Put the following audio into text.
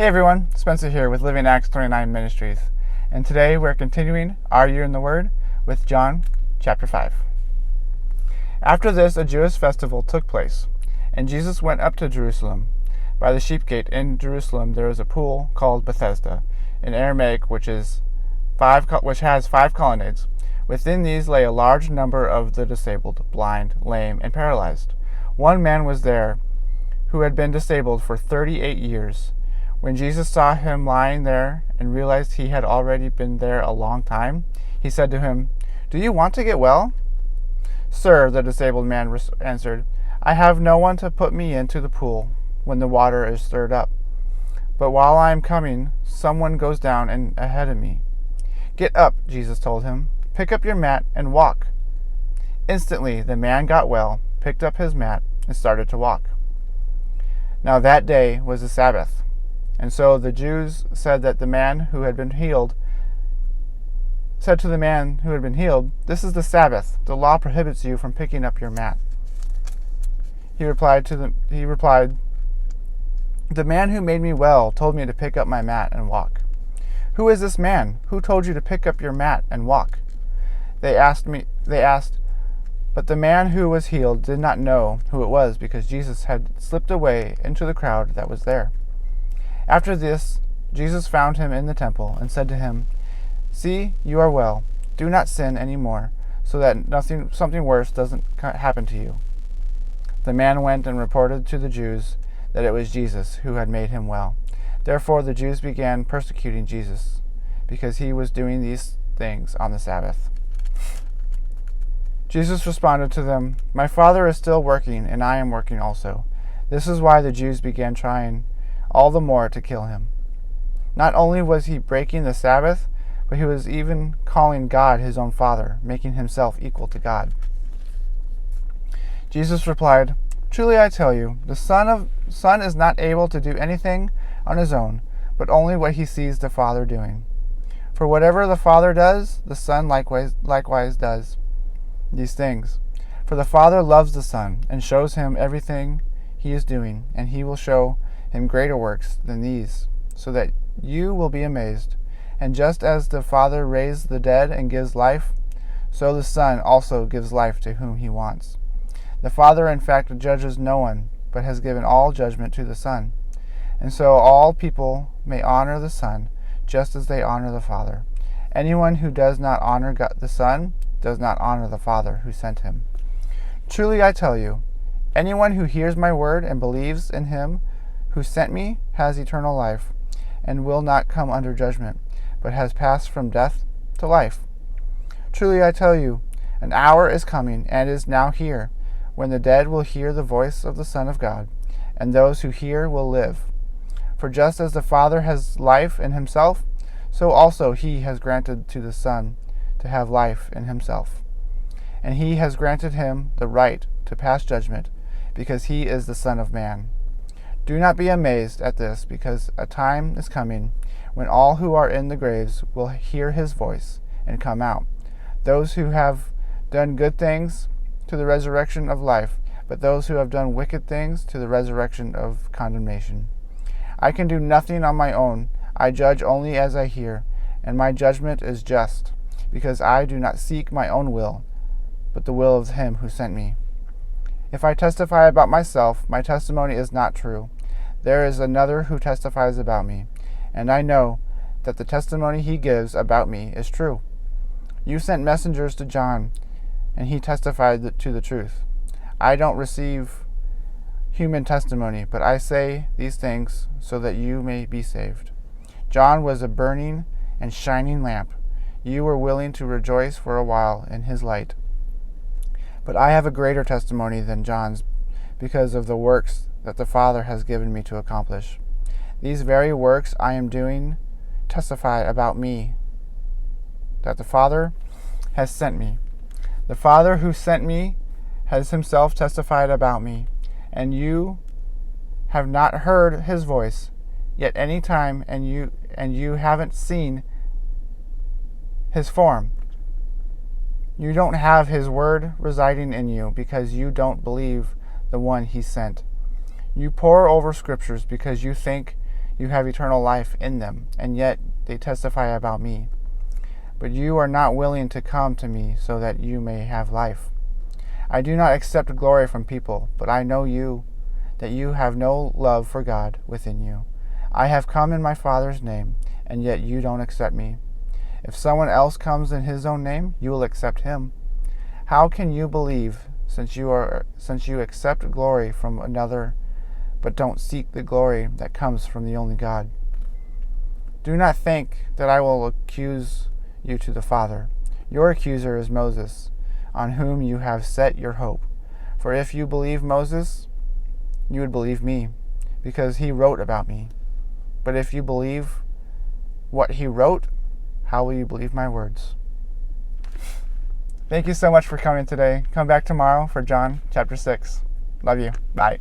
Hey everyone, Spencer here with Living Acts 29 Ministries, and today we're continuing our year in the Word with John chapter 5. After this, a Jewish festival took place, and Jesus went up to Jerusalem. By the sheep gate in Jerusalem there is a pool called Bethesda, in Aramaic, which has 5 colonnades. Within these lay a large number of the disabled, blind, lame, and paralyzed. One man was there who had been disabled for 38 years. When Jesus saw him lying there and realized he had already been there a long time, he said to him, "Do you want to get well?" "Sir," the disabled man answered, "I have no one to put me into the pool when the water is stirred up. But while I am coming, someone goes down ahead of me." "Get up," Jesus told him. "Pick up your mat and walk." Instantly the man got well, picked up his mat, and started to walk. Now that day was the Sabbath. And so the Jews said to the man who had been healed, "This is the Sabbath. The law prohibits you from picking up your mat." He replied, "The man who made me well told me to pick up my mat and walk." "Who is this man? Who told you to pick up your mat and walk?" They asked, but the man who was healed did not know who it was, because Jesus had slipped away into the crowd that was there. After this, Jesus found him in the temple and said to him, "See, you are well. Do not sin any more, so that something worse doesn't happen to you." The man went and reported to the Jews that it was Jesus who had made him well. Therefore the Jews began persecuting Jesus, because he was doing these things on the Sabbath. Jesus responded to them, "My Father is still working, and I am working also." This is why the Jews began trying all the more to kill him. Not only was he breaking the Sabbath, but he was even calling God his own Father, making himself equal to God. Jesus replied, "Truly I tell you, the Son is not able to do anything on his own, but only what he sees the Father doing. For whatever the Father does, the Son likewise does these things. For the Father loves the Son, and shows him everything he is doing, and he will show him greater works than these, so that you will be amazed. And just as the Father raised the dead and gives life, so the Son also gives life to whom he wants. The Father in fact judges no one, but has given all judgment to the Son, and so all people may honor the Son, just as they honor the Father. Anyone who does not honor the Son does not honor the Father who sent him. Truly I tell you, anyone who hears my word and believes in him who sent me has eternal life, and will not come under judgment, but has passed from death to life. Truly I tell you, an hour is coming, and is now here, when the dead will hear the voice of the Son of God, and those who hear will live. For just as the Father has life in himself, so also he has granted to the Son to have life in himself. And he has granted him the right to pass judgment, because he is the Son of Man. Do not be amazed at this, because a time is coming when all who are in the graves will hear his voice and come out, those who have done good things to the resurrection of life, but those who have done wicked things to the resurrection of condemnation. I can do nothing on my own. I judge only as I hear, and my judgment is just, because I do not seek my own will, but the will of him who sent me. If I testify about myself, my testimony is not true. There is another who testifies about me, and I know that the testimony he gives about me is true. You sent messengers to John, and he testified to the truth. I don't receive human testimony, but I say these things so that you may be saved. John was a burning and shining lamp. You were willing to rejoice for a while in his light. But I have a greater testimony than John's, because of the works that the Father has given me to accomplish. These very works I am doing testify about me, that the Father has sent me. The Father who sent me has himself testified about me, and you have not heard his voice yet any time, and you haven't seen his form. You don't have his word residing in you, because you don't believe the one he sent. You pore over scriptures because you think you have eternal life in them, and yet they testify about me. But you are not willing to come to me so that you may have life. I do not accept glory from people, but I know you, that you have no love for God within you. I have come in my Father's name, and yet you don't accept me. If someone else comes in his own name, you will accept him. How can you believe, since you accept glory from another, but don't seek the glory that comes from the only God? Do not think that I will accuse you to the Father. Your accuser is Moses, on whom you have set your hope. For if you believe Moses, you would believe me, because he wrote about me. But if you believe what he wrote, how will you believe my words? Thank you so much for coming today. Come back tomorrow for John chapter 6. Love you. Bye.